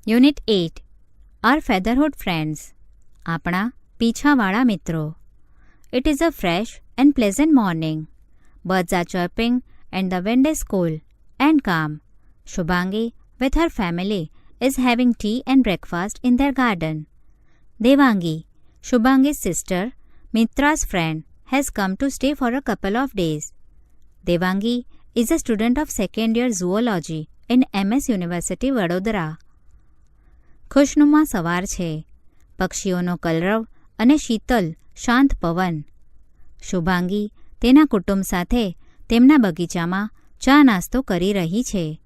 Unit 8 R ફેધરહુડ friends આપણા પીછાવાળા મિત્રો. It is a fresh and pleasant morning. Birds are chirping and the wind is cool and calm. Shubhangi, with her family, is having tea and breakfast in their garden. Devangi, Shubhangi's sister, Mitra's friend, has come to stay for a couple of days. Devangi is a student of second year zoology in MS University, Vadodara. ખુશનુમા સવાર છે. પક્ષીઓનો કલરવ અને શીતલ શાંત પવન. શુભાંગી તેના કુટુંબ સાથે તેમના બગીચામાં ચા નાસ્તો કરી રહી છે.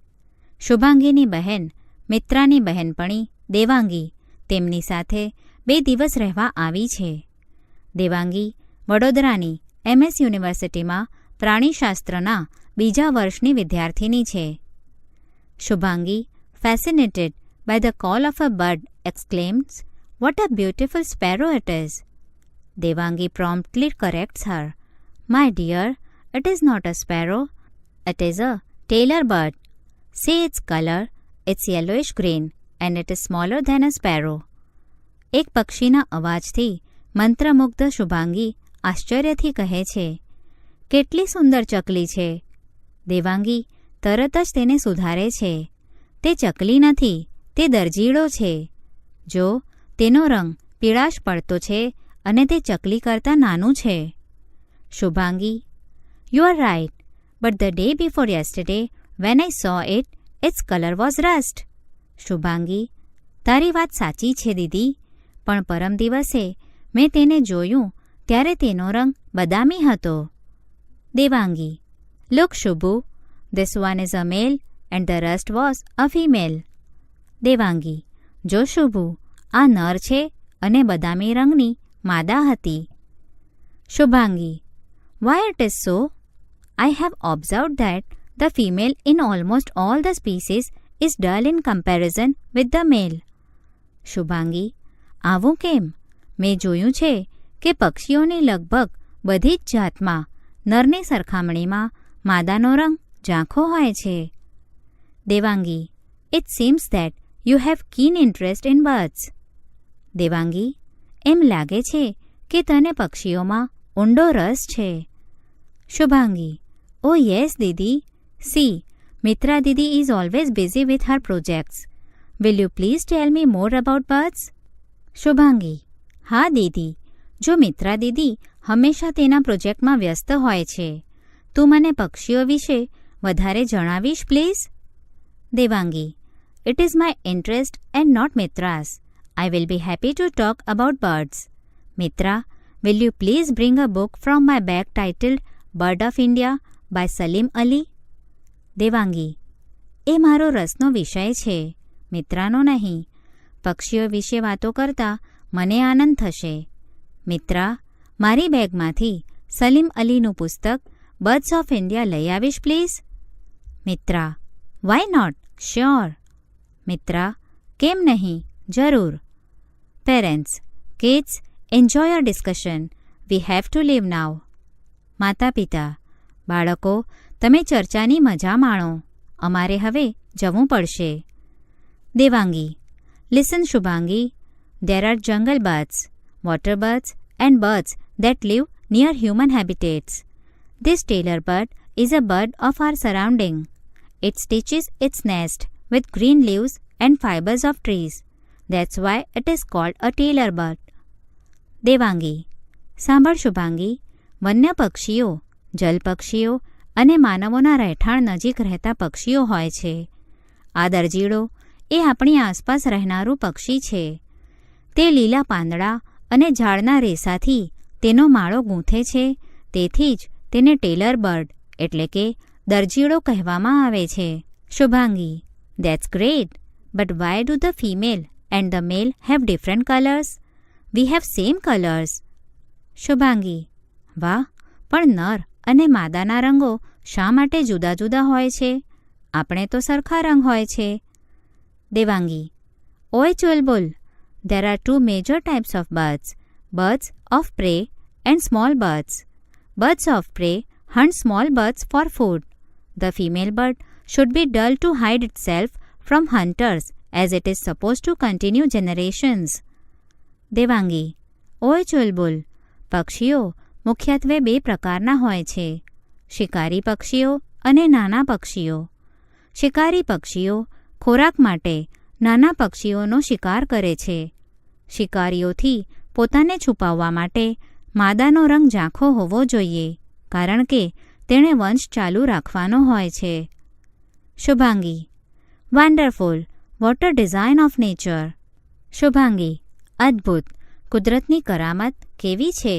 શુભાંગીની બહેન મિત્રાની બહેનપણી દેવાંગી તેમની સાથે 2 દિવસ રહેવા આવી છે. દેવાંગી વડોદરાની MS યુનિવર્સિટીમાં પ્રાણીશાસ્ત્રના બીજા વર્ષની વિદ્યાર્થીની છે. Shubhangi, fascinated by the call of a bird, exclaims, "What a beautiful sparrow it is!" Devangi promptly corrects her. "My dear, it is not a sparrow. It is a tailor bird. See its color, it's yellowish green and it is smaller than a sparrow." એક પક્ષીના અવાજથી મંત્રમુગ્ધ શુભાંગી આશ્ચર્યથી કહે છે, "કેટલી સુંદર ચકલી છે." દેવાંગી તરત જ તેને સુધારે છે, "તે ચકલી નથી, તે દરજીડો છે. જો તેનો રંગ પીળાશ પડતો છે અને તે ચકલી કરતાં નાનું છે." Shubhangi, "You are right, but the day before yesterday, when I saw it, its color was rust." Shubhangi, "તારી વાત સાચી છે દીદી, પણ પરમ દિવસે મેં તેને જોયું ત્યારે તેનો રંગ બદામી હતો." Devangi, "Look, Shubhu, this one is a male and the rest was a female." Devangi, "જો શુભુ, આ નર છે અને બદામી રંગની માદા હતી." Shubhangi, "Why it is so? I have observed that the female in almost all the species is dull in comparison with the male." Shubhangi, "આવું કેમ? મેં જોયું છે કે પક્ષીઓની લગભગ બધી જ જાતમાં નરની સરખામણીમાં માદાનો રંગ ઝાંખો હોય છે." Devangi, "It seems that you have keen interest in birds." Devangi, "એમ લાગે છે કે તને પક્ષીઓમાં ઊંડો રસ છે." Shubhangi, "Oh yes, Didi. See, Mitra Didi is always busy with her projects. Will you please tell me more about birds?" Shubhangi, "હા દીદી, જો મિત્રા દીદી હંમેશા તેના પ્રોજેક્ટમાં વ્યસ્ત હોય છે. તું મને પક્ષીઓ વિશે વધારે જણાવીશ please?" Devangi, "It is my interest and not Mitra's. I will be happy to talk about birds. Mitra, will you please bring a book from my bag titled Bird of India by Salim Ali?" Devangi, "એ મારો રસનો વિષય છે, મિત્રાનો નહીં. પક્ષીઓ વિશે વાતો કરતા મને આનંદ થશે. મિત્રા, મારી બેગમાંથી સલીમ અલીનું પુસ્તક બર્ડ્સ ઓફ ઇન્ડિયા લઈ આવીશ please?" Mitra, "Why not? Sure." Mitra, "કેમ નહીં? જરૂર." Parents, "Kids, enjoy your discussion. We have to leave now." માતા પિતા, "બાળકો, તમે ચર્ચાની મજા માણો. અમારે હવે જવું પડશે." Devangi, "Listen, Shubhangi. There are jungle birds, water birds and birds that live near human habitats. This tailor bird is a bird of our surrounding. It stitches its nest with green leaves and fibers of trees. That's why it is called a tailor bird." Devangi, "સાંભળ શુભાંગી, વન્ય પક્ષીઓ, જલ પક્ષીઓ અને માનવોના રહેઠાણ નજીક રહેતા પક્ષીઓ હોય છે. આ દરજીડો એ આપણી આસપાસ રહેનારું પક્ષી છે. તે લીલા પાંદડા અને ઝાડના રેસાથી તેનો માળો ગૂંથે છે, તેથી જ તેને ટેલર બર્ડ એટલે કે દરજીડો કહેવામાં આવે છે." Shubhangi, "That's great, but why do the female and the male have different colors? We have same colors." Shubhangi, "વાહ, પણ નર અને માદાના રંગો શા માટે જુદા જુદા હોય છે? આપણે તો સરખા રંગ હોય છે." દેવાંગી, "ઓય Chulbul, there are 2 major types of birds, birds of prey and small birds. Birds of prey hunt small birds for food. The female bird should be dull to hide itself from hunters as it is supposed to continue generations. Devangi: ઓય ચુલબુલ, પક્ષીઓ મુખ્યત્વે 2 પ્રકારના હોય છે, શિકારી પક્ષીઓ અને નાના પક્ષીઓ. શિકારી પક્ષીઓ ખોરાક માટે નાના પક્ષીઓનો શિકાર કરે છે. શિકારીઓથી પોતાને છુપાવવા માટે માદાનો રંગ ઝાંખો હોવો જોઈએ, કારણ કે તેણે વંશ ચાલુ રાખવાનો હોય છે. Shubhangi: wonderful, what a design of nature. Shubhangi: અદ્ભુત, કુદરતની કરામત કેવી છે.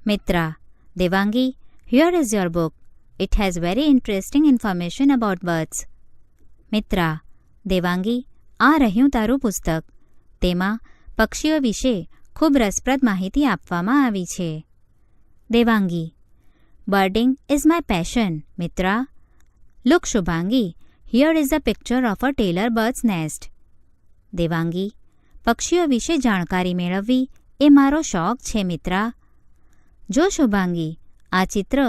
Mitra: Devangi, here is your book. It has very interesting information about birds. Mitra: Devangi, આ રહ્યું તારું પુસ્તક. તેમાં પક્ષીઓ વિશે ખૂબ રસપ્રદ માહિતી આપવામાં આવી છે. Devangi: birding is my passion, મિત્રા. Look Shubhangi, here is a picture of a tailor bird's nest. Devangi: પક્ષીઓ વિશે જાણકારી મેળવવી એ મારો શોખ છે, મિત્રા. જો શુભાંગી, આ ચિત્ર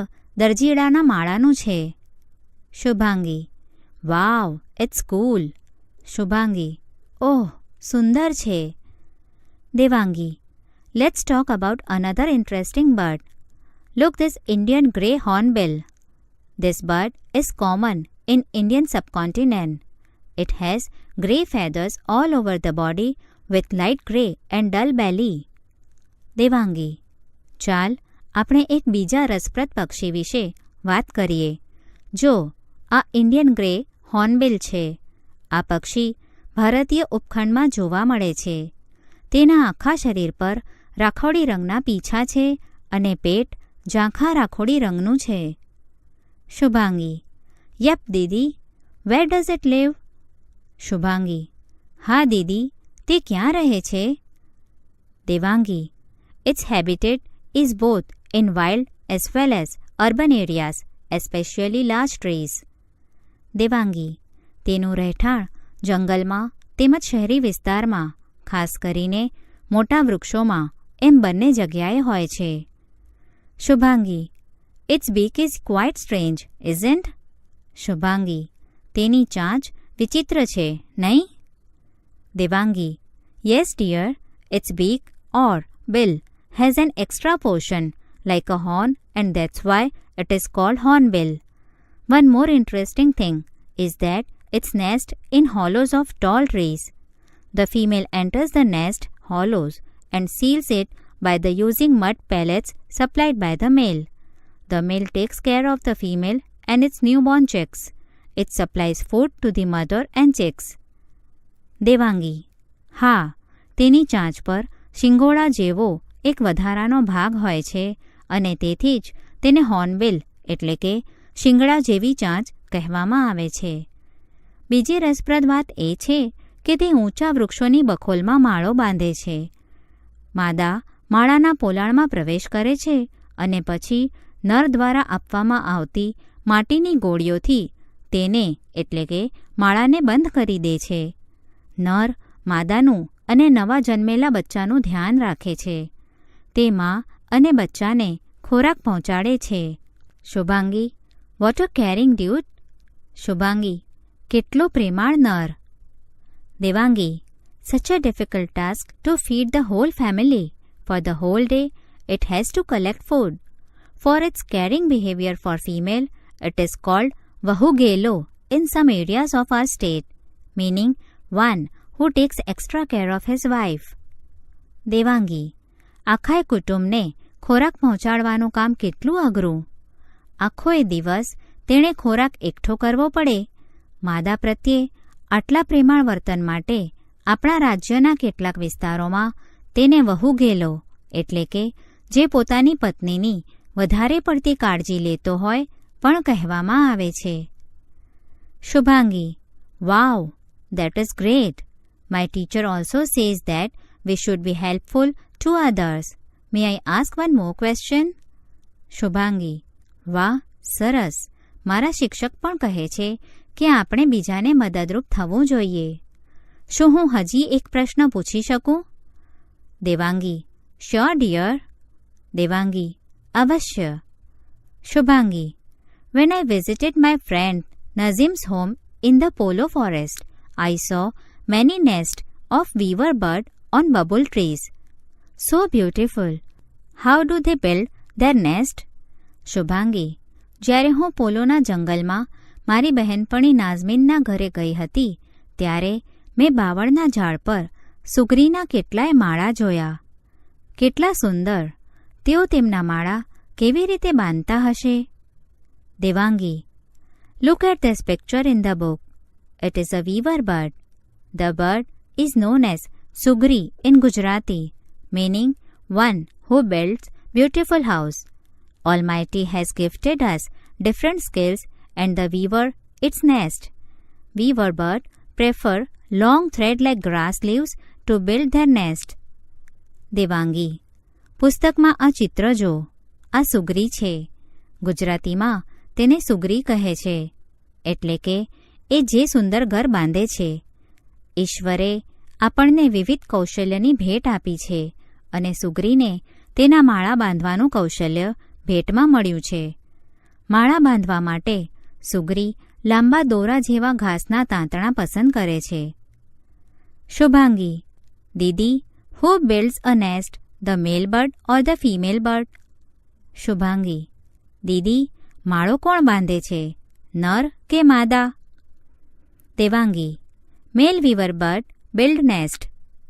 દરજીડાના માળાનું છે. શુભાંગી: વાવ, ઇટ્સ કૂલ. શુભાંગી: ઓહ, સુંદર છે. Devangi: let's talk about another interesting bird. Look this Indian grey hornbill. This bird is common in Indian સબકોન્ટિનેન્ટ. It has grey feathers all over the body with light grey and dull belly. Devangi: ચાલ આપણે એક બીજા રસપ્રદ પક્ષી વિશે વાત કરીએ. જો, આ ઇન્ડિયન ગ્રે હોર્નબિલ છે. આ પક્ષી ભારતીય ઉપખંડમાં જોવા મળે છે. તેના આખા શરીર પર રાખોડી રંગના પીંછા છે અને પેટ ઝાંખા રાખોડી રંગનું છે. શુભાંગી: યપ દીદી, where does it live? Shubhangi: હા દીદી, તે ક્યાં રહે છે? Devangi: its habitat is both in wild as well as urban areas, especially large trees. Devangi: તેનું રહેઠાણ જંગલમાં તેમજ શહેરી વિસ્તારમાં, ખાસ કરીને મોટા વૃક્ષોમાં, એમ બંને જગ્યાએ હોય છે. શુભાંગી: ઇટ્સ બીક is quite strange, isn't? Shubhangi: તેની ચાંચ વિચિત્ર છે, નહીં? દેવાંગી: યસ ડિયર, ઇટ્સ બીક ઓર bill has an extra portion like a horn, and that's why it is called hornbill. One more interesting thing is that its nest in hollows of tall trees. The female enters the nest hollows and seals it by the using mud pellets supplied by the male. The male takes care of the female and its newborn chicks. It supplies food to the mother and chicks. Devangi: હા, તેની ચાંચ પર શિંગોડા જેવો એક વધારાનો ભાગ હોય છે અને તેથી જ તેને હોર્નબિલ એટલે કે શિંગડા જેવી ચાંચ કહેવામાં આવે છે. બીજી રસપ્રદ વાત એ છે કે તે ઊંચા વૃક્ષોની બખોલમાં માળો બાંધે છે. માદા માળાના પોલાણમાં પ્રવેશ કરે છે અને પછી નર દ્વારા આપવામાં આવતી માટીની ગોળીઓથી તેને એટલે કે માળાને બંધ કરી દે છે. નર માદાનું અને નવા જન્મેલા બચ્ચાનું ધ્યાન રાખે છે. તે મા અને બચ્ચાને ખોરાક પહોંચાડે છે. Shubhangi: what a caring dude. Shubhangi: કેટલો પ્રેમાળ નર. Devangi: such a difficult task to feed the whole family. For the whole day it has to collect food. For its caring behavior for female, it is called vahugelo in some areas of our state, meaning one who takes extra care of his wife. Devangi: આખાય કુટુંબને ખોરાક પહોંચાડવાનું કામ કેટલું અઘરું. આખો એ દિવસ તેણે ખોરાક એકઠો કરવો પડે. માદા પ્રત્યે આટલા પ્રેમાળ વર્તન માટે આપણા રાજ્યના કેટલાક વિસ્તારોમાં તેને વહુગેલો એટલે કે જે પોતાની પત્નીની વધારે પડતી કાળજી લેતો હોય પણ કહેવામાં આવે છે. શુભાંગી: વાવ, that is great. My teacher also says that we should be helpful to others. May I ask one more question? Shubhangi: વાહ, સરસ. મારા શિક્ષક પણ કહે છે કે આપણે બીજાને મદદરૂપ થવું જોઈએ. શું હું હજી એક પ્રશ્ન પૂછી શકું? Devangi: sure dear. દેવાંગી: અવશ્ય. Shubhangi: When I visited my friend Nazim's home in the Polo Forest, I saw many nests of weaver bird on bubble trees. So beautiful. How do they build their nest? Shubhangi, જ્યારે હું પોલોના જંગલમાં મારી બહેનપણી નાઝમીનના ઘરે ગઈ હતી ત્યારે મેં બાવળના ઝાડ પર સુગરીના કેટલાય માળા જોયા. કેટલા સુંદર! તેઓ તેમના માળા કેવી રીતે બાંધતા હશે? Devangi, Look at this picture in the book. It is a weaver bird. The bird is known as Sugri in Gujarati, meaning one who builds beautiful house. Almighty has gifted us different skills and the weaver its nest. Weaver bird prefer long thread like grass leaves to build their nest. Devangi, પુસ્તકમાં આ ચિત્ર જો. આ સુગરી છે. ગુજરાતીમાં તેને સુગરી કહે છે. એટલે કે એ જે સુંદર ઘર બાંધે છે. ઈશ્વરે આપણને વિવિધ કૌશલ્યની ભેટ આપી છે અને સુગરીને તેના માળા બાંધવાનું કૌશલ્ય ભેટમાં મળ્યું છે. માળા બાંધવા માટે સુગરી લાંબા દોરા જેવા ઘાસના તાંતણા પસંદ કરે છે. શુભાંગી, દીદી, who builds a nest, the male bird or the female bird? Shubhangi, દીદી, માળો કોણ બાંધે છે, નર કે માદા? Devangi, male weaver bird build nest.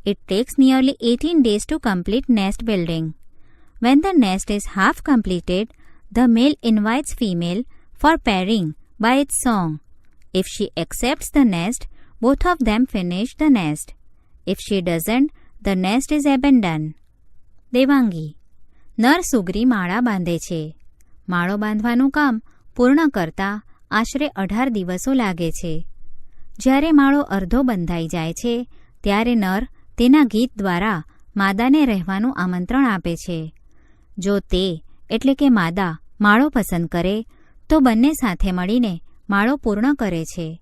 It takes nearly 18 days to complete nest building. When the nest is half completed, the male invites female for pairing by its song. If she accepts the nest, both of them finish the nest. If she doesn't, the nest is abandoned. Devangi, નર સુગરી માળા બાંધે છે. માળો બાંધવાનું કામ પૂર્ણ કરતા આશરે 18 દિવસો લાગે છે. જ્યારે માળો અર્ધો બંધાઈ જાય છે ત્યારે નર તેના ગીત દ્વારા માદાને રહેવાનું આમંત્રણ આપે છે. જો તે એટલે કે માદા માળો પસંદ કરે તો બંને સાથે મળીને માળો પૂર્ણ કરે છે.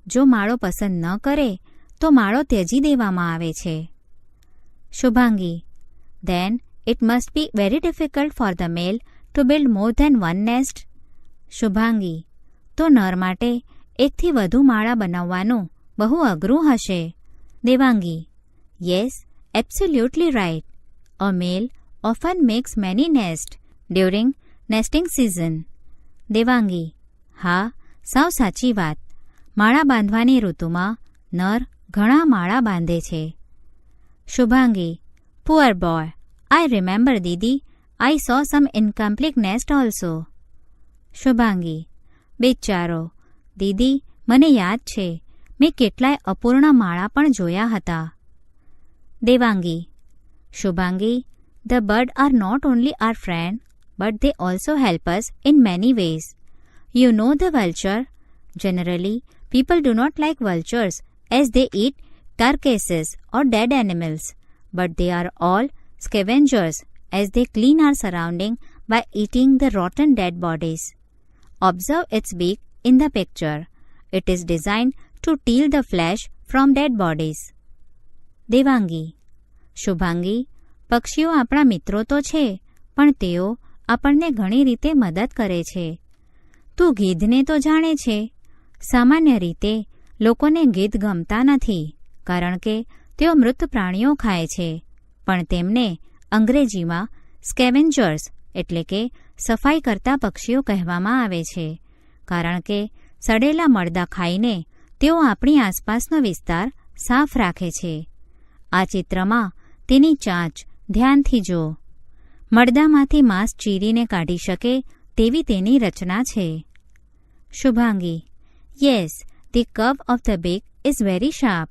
જો માળો પસંદ ન કરે તો માળો ત્યજી દેવામાં આવે છે. Shubhangi, Then it must be very difficult for the male to build more than one nest. Shubhangi, તો નર માટે એકથી વધુ માળા બનાવવાનું બહુ અઘરું હશે. Devangi, Yes, absolutely right. A male often makes many nests during nesting season. Devangi, હા, સાવ સાચી વાત. માળા બાંધવાની ઋતુમાં નર ઘણા માળા બાંધે છે. Shubhangi, Poor boy. I remember, Didi, I saw some incomplete nest also. Shubhangi, બેચારો, દીદી, મને યાદ છે, મેં કેટલાય અપૂર્ણ માળા પણ જોયા હતા. Devangi, Shubhangi, The birds are not only our friend, but they also help us in many ways. You know the vulture? Generally, people do not like vultures as they eat carcasses or dead animals, but they are all scavengers as they clean our surrounding by eating the rotten dead bodies. Observe its beak in the picture. It is designed to steal the flesh from dead bodies. Devangi, Shubhangi, પક્ષીઓ આપણા મિત્રો તો છે, પણ તેઓ આપણને ઘણી રીતે મદદ કરે છે. તું ગીધને તો જાણે છે. સામાન્ય રીતે લોકોને ગીધ ગમતા નથી કારણ કે તેઓ મૃત પ્રાણીઓ ખાય છે, પણ તેમને અંગ્રેજીમાં સ્કેવેન્જર્સ એટલે કે સફાઈ કરતા પક્ષીઓ કહેવામાં આવે છે, કારણ કે સડેલા મળદા ખાઈને તેઓ આપણી આસપાસનો વિસ્તાર સાફ રાખે છે. આ ચિત્રમાં તેની ચાંચ ધ્યાનથી જો. મળદામાંથી માંસ ચીરીને કાઢી શકે તેવી તેની રચના છે. Shubhangi, Yes, the curve of the beak is very sharp.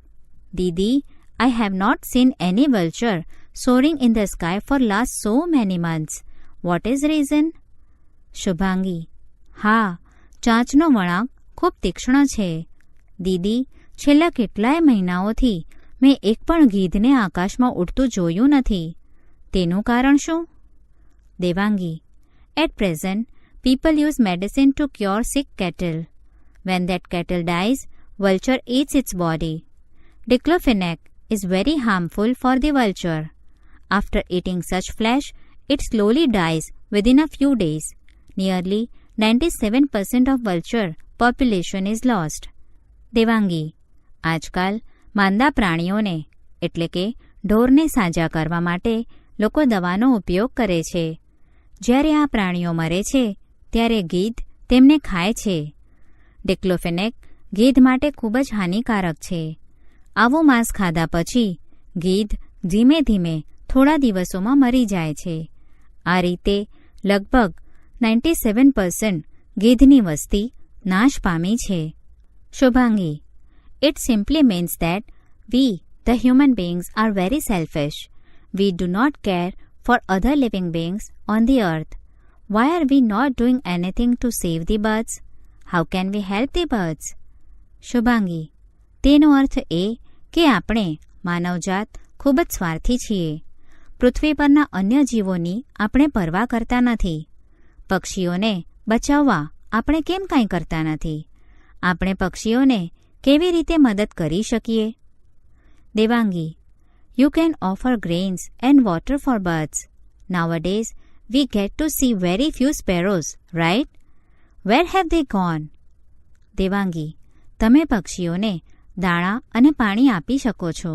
Didi, I have not seen any vulture soaring in the sky for last so many months. What is reason? Shubhangi, હા, ચાંચનો વળાંક ખૂબ તીક્ષ્ણ છે. દીદી, છેલ્લા કેટલાય મહિનાઓથી મેં એક પણ ગીધને આકાશમાં ઉડતું જોયું નથી. તેનું કારણ શું? Devangi, At present, people use medicine to cure sick cattle. When that cattle dies, vulture eats its body. Diclofenac is very harmful for the vulture. After eating such flesh, it slowly dies within a few days. Nearly 97% of vulture population is lost. Devangi, આજકાલ માંદા પ્રાણીઓને એટલે કે ઢોરને સાજા કરવા માટે લોકો દવાનો ઉપયોગ કરે છે. જ્યારે આ પ્રાણીઓ મરે છે ત્યારે ગીધ તેમને ખાય છે. ડિક્લોફેનેક ગીધ માટે ખૂબ જ હાનિકારક છે. આવું માંસ ખાધા પછી ગીધ ધીમે ધીમે થોડા દિવસોમાં મરી જાય છે. આ રીતે લગભગ 97% ગીધની વસ્તી નાશ પામી છે. Shubhangi, It simply means that we, the human beings, are very selfish. We do not care for other living beings on the earth. Why are we not doing anything to save the birds? How can we help the birds? Shubhangi, તેનો અર્થ એ કે આપણે માનવજાત ખૂબ જ સ્વાર્થી છીએ. પૃથ્વી પરના અન્ય જીવોની આપણે પરવા કરતા નથી. પક્ષીઓને બચાવવા આપણે કેમ કાંઈ કરતા નથી? આપણે પક્ષીઓને કેવી રીતે મદદ કરી શકીએ? Devangi, You can offer grains and water for birds. Nowadays, we get to see very few sparrows, right? Where have they gone? Devangi, તમે પક્ષીઓને દાણા અને પાણી આપી શકો છો.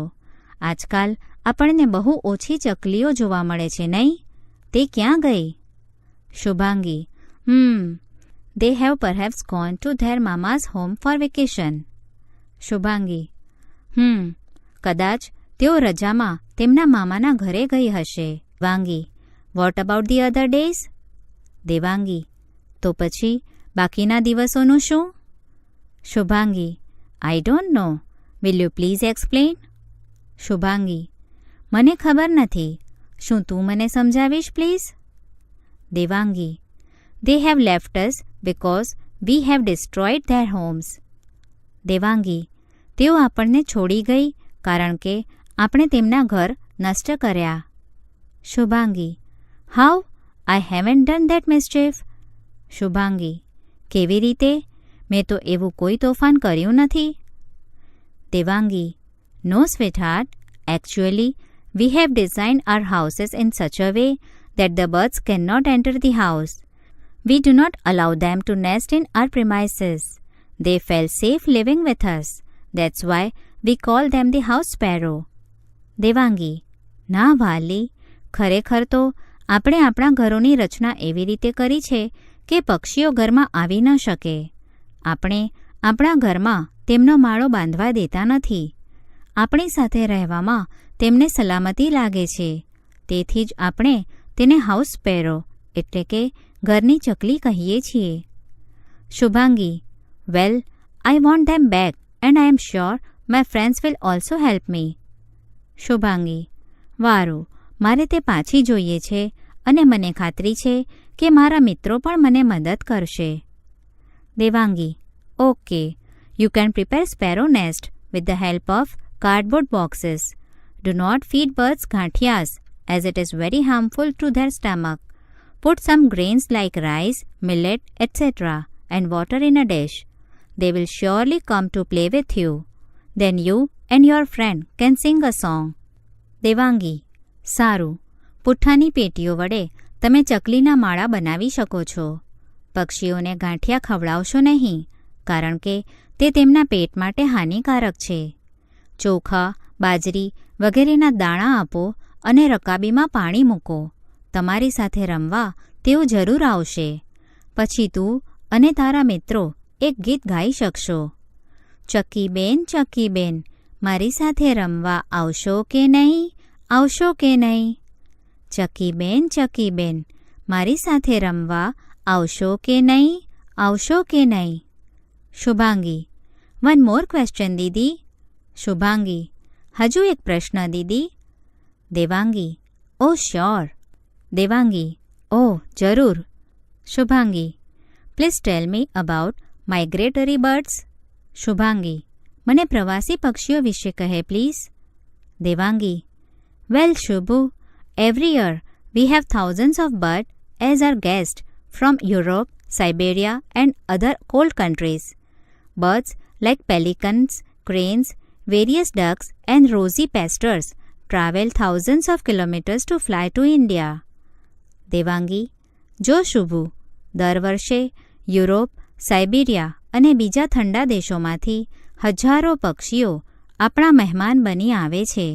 આજકાલ આપણને બહુ ઓછી ચકલીઓ જોવા મળે છે, નહીં? તે ક્યાં ગઈ? Shubhangi, They have perhaps gone to their mama's home for vacation. Shubhangi, કદાચ તેઓ રજામાં તેમના મામાના ઘરે ગઈ હશે. Devangi, What about the other days? Devangi, તો પછી બાકીના દિવસોનું શું? Shubhangi, I don't know. Will you please explain? Shubhangi, મને ખબર નથી. શું તું મને સમજાવીશ please? Devangi, They have left us because we have destroyed their homes. Devangi, તેઓ આપણને છોડી ગઈ કારણ કે આપણે તેમના ઘર નષ્ટ કર્યા. Shubhangi, How? I haven't done that mischief. Shubhangi, કેવી રીતે? મેં તો એવું કોઈ તોફાન કર્યું નથી. Devangi, No, sweetheart. Actually, we have designed our houses in such a way that the birds cannot enter the house. We do not allow them to nest in our premises. They felt safe living with us. That's why we call them the house sparrow. Devangi, ના વાલી, ખરેખર તો આપણે આપણા ઘરોની રચના એવી રીતે કરી છે કે પક્ષીઓ ઘરમાં આવી ન શકે. આપણે આપણા ઘરમાં તેમનો માળો બાંધવા દેતા નથી. આપણી સાથે રહેવામાં તેમને સલામતી લાગે છે. તેથી જ આપણે તેને હાઉસ સ્પેરો એટલે કે ઘરની ચકલી કહીએ છીએ. Shubhangi, Well, I want them back and I am sure my friends will also help me. Shubhangi, વારું, મારે તે પાછી જોઈએ છે અને મને ખાતરી છે કે મારા મિત્રો પણ મને મદદ કરશે. Devangi, Okay, you can prepare sparrow nest with the help of cardboard boxes. Do not feed birds ghathiyas as it is very harmful to their stomach. Put some grains like rice, millet, etc. and water in a dish. They will surely come to play with you. Then you and your friend can sing a song. Devangi, સારું, પુઠ્ઠાની પેટીઓ વડે તમે ચકલીના માળા બનાવી શકો છો. પક્ષીઓને ગાંઠિયા ખવડાવશો નહીં કારણ કે તે તેમના પેટ માટે હાનિકારક છે. ચોખા, બાજરી વગેરેના દાણા આપો અને રકાબીમાં પાણી મૂકો. તમારી સાથે રમવા તેઓ જરૂર આવશે. પછી તું અને તારા મિત્રો એક ગીત ગાઈ શકશો. ચક્કી બેન, મારી સાથે રમવા આવશો કે નહીં? આવશો કે નહીં? ચક્કી બેન, મારી સાથે રમવા આવશો કે નહીં? આવશો કે નહીં? શુભાંગી, One more question, દીદી. શુભાંગી, હજુ એક પ્રશ્ન દીદી. Devangi, Oh, sure. Devangi, Oh, જરૂર. Shubhangi, Please tell me about migratory birds. Shubhangi, મને પ્રવાસી પક્ષીઓ વિશે કહે please. Devangi, Well, Shubhu, every year we have thousands of birds as our guests from Europe, Siberia and other cold countries. Birds like pelicans, cranes, various ducks and rosy pastors travel thousands of kilometers to fly to India. Devangi, જો શુભુ, દર વર્ષે Europe, Siberia અને બીજા ઠંડા દેશોમાંથી હજારો પક્ષીઓ આપણા મહેમાન બની આવે છે.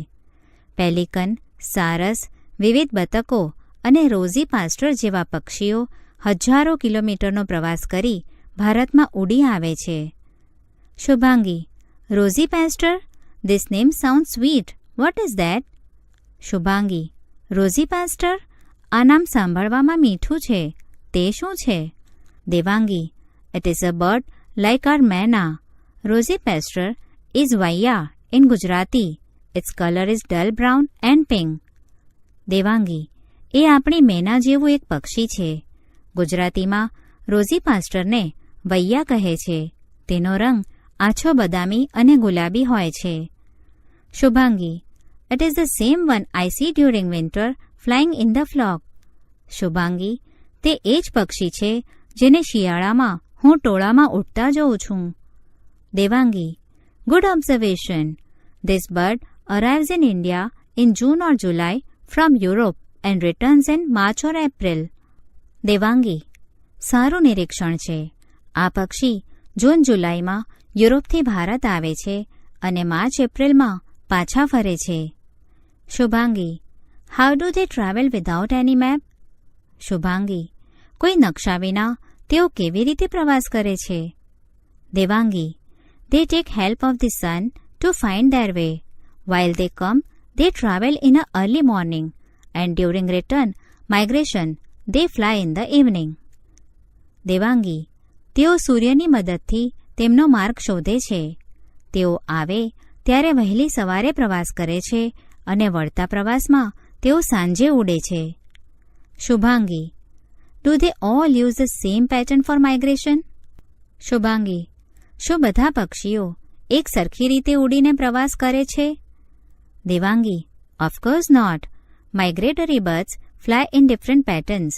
પેલિકન, સારસ, વિવિધ બતકો અને રોઝી પાસ્ટર જેવા પક્ષીઓ હજારો કિલોમીટરનો પ્રવાસ કરી ભારતમાં ઉડી આવે છે. Shubhangi, rosy pastor? This name sound sweet. What is that? Shubhangi, rosy pastor? આ નામ સાંભળવામાં મીઠું છે. તે શું છે? Devangi, it is a bird like our myna. Rosy pastor is vaiya in Gujarati. Its colour is dull brown and pink. Devangi, એ આપણી મેના જેવું એક પક્ષી છે. ગુજરાતીમાં રોઝી પાસ્ટરને વૈયા કહે છે. તેનો રંગ આછો બદામી અને ગુલાબી હોય છે. Shubhangi, it is the same one I see during winter flying in the flock. Shubhangi, તે એ જ પક્ષી છે જેને શિયાળામાં હું ટોળામાં ઉડતા જોઉં છું. Devangi, good observation. This bird arrives in India in June or July from Europe and returns in March or April. Devangi, સારું નિરીક્ષણ છે. આ પક્ષી જૂન જુલાઈમાં યુરોપથી ભારત આવે છે અને માર્ચ એપ્રિલમાં પાછા ફરે છે. Shubhangi, how do they travel without any map? Shubhangi, કોઈ નકશા વિના તેઓ કેવી રીતે પ્રવાસ કરે છે? Devangi, they take help of the sun to find their way. While they come, they travel in a early morning, and during return migration, they fly in the evening. Devangi, તેઓ સૂર્યની મદદથી તેમનો માર્ગ શોધે છે. તેઓ આવે ત્યારે વહેલી સવારે પ્રવાસ કરે છે અને વળતા પ્રવાસમાં તેઓ સાંજે ઉડે છે. Shubhangi, do they all use the same pattern for migration? Shubhangi, શું બધા પક્ષીઓ એક સરખી રીતે ઉડીને પ્રવાસ કરે છે? Devangi, of course not. Migratory birds fly in different patterns.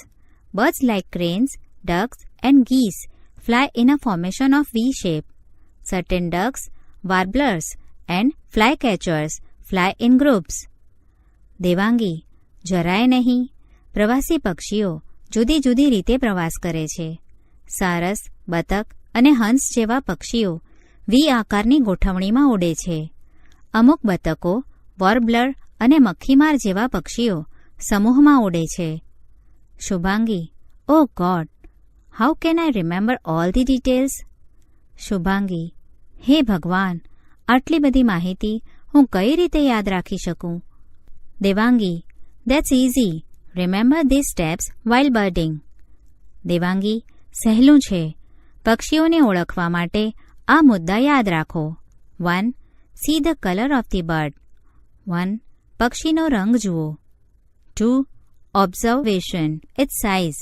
Birds like cranes, ducks and geese fly in a formation of V shape. Certain ducks, warblers and flycatchers fly in groups. Devangi, જરાય નહીં. પ્રવાસી પક્ષીઓ જુદી જુદી રીતે પ્રવાસ કરે છે. સારસ, બતક અને હંસ જેવા પક્ષીઓ વી આકારની ગોઠવણીમાં ઉડે છે. અમુક બતકો, વોર્બ્લર અને મક્ખીમાર જેવા પક્ષીઓ સમૂહમાં ઉડે છે. Shubhangi, oh God, how can I remember all the details? Shubhangi, હે ભગવાન, આટલી બધી માહિતી હું કઈ રીતે યાદ રાખી શકું? Devangi, that's easy. Remember this steps while birding. Devangi, સહેલું છે. પક્ષીઓને ઓળખવા માટે આ મુદ્દા યાદ રાખો. 1. See the colour of the bird. 1. પક્ષીનો રંગ જુઓ. 2. Observation its size.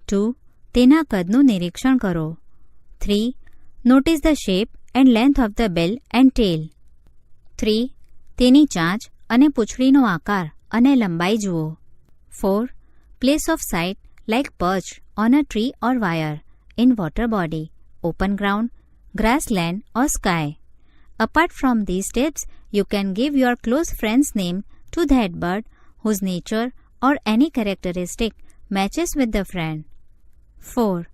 2. તેના કદનું નિરીક્ષણ કરો. 3. Notice the shape and length of the bill and tail. 3. તેની ચાંચ અને પૂંછડીનો આકાર અને લંબાઈ જુઓ. 4. Place of site like perch on a tree or wire, in water body, open ground, grassland or sky. Apart from these steps, you can give your close friend's name to that bird whose nature or any characteristic matches with the friend. 4.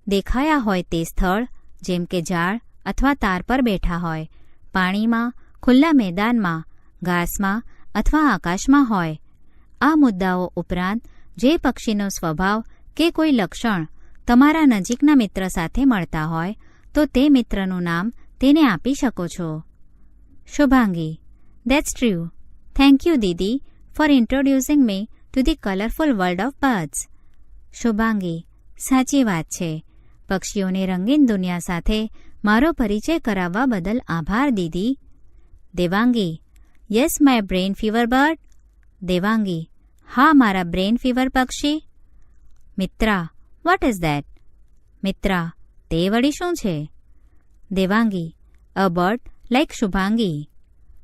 દેખાયા હોય તે સ્થળ, જેમ કે ઝાડ અથવા તાર પર બેઠા હોય, પાણીમાં, ખુલ્લા મેદાનમાં, ઘાસમાં અથવા આકાશમાં હોય. આ મુદ્દાઓ ઉપરાંત જે પક્ષીનો સ્વભાવ કે કોઈ લક્ષણ તમારા નજીકના મિત્ર સાથે મળતા હોય તો તે મિત્રનું નામ તેને આપી શકો છો. Shubhangi, that's true. Thank you દીદી for introducing me to the colourful world of birds. Shubhangi, સાચી વાત છે. પક્ષીઓની રંગીન દુનિયા સાથે મારો પરિચય કરાવવા બદલ આભાર દીદી. Devangi, yes my brain fever bird. Devangi, હા, મારા બ્રેઇન ફીવર પક્ષી. Mitra, what is that? Mitra, તે વળી શું છે? Devangi, a bird like Shubhangi.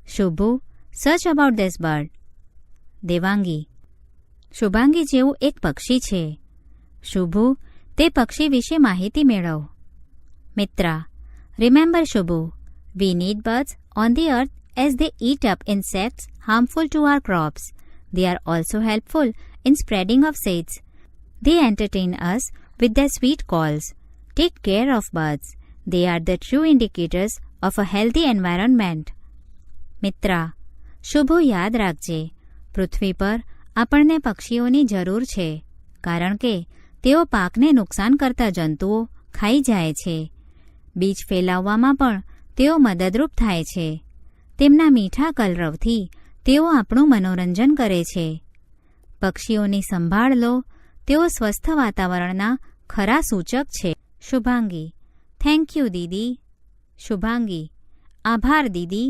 Shubhu, search about this bird. Devangi, Shubhangi જેવું એક પક્ષી છે. શુભુ, તે પક્ષી વિશે માહિતી મેળવ. Mitra, remember Shubhu, we need birds on the earth as they eat up insects harmful to our crops. They are also helpful in spreading of seeds. They entertain us with their sweet calls. Take care of birds. They are the true indicators of a healthy environment. Mitra, Shubho યાદ રાખજે, પૃથ્વી પર આપણને પક્ષીઓની જરૂર છે, કારણ કે તેઓ પાકને નુકસાન કરતા જંતુઓ ખાઈ જાય છે. બીજ ફેલાવવામાં પણ તેઓ મદદરૂપ થાય છે. તેમના મીઠા કલરવથી તેઓ આપણું મનોરંજન કરે છે. પક્ષીઓની સંભાળ લો, તેઓ સ્વસ્થ વાતાવરણના ખરા સૂચક છે. શુભાંગી: થેન્ક યુ દીદી. શુભાંગી: આભાર દીદી.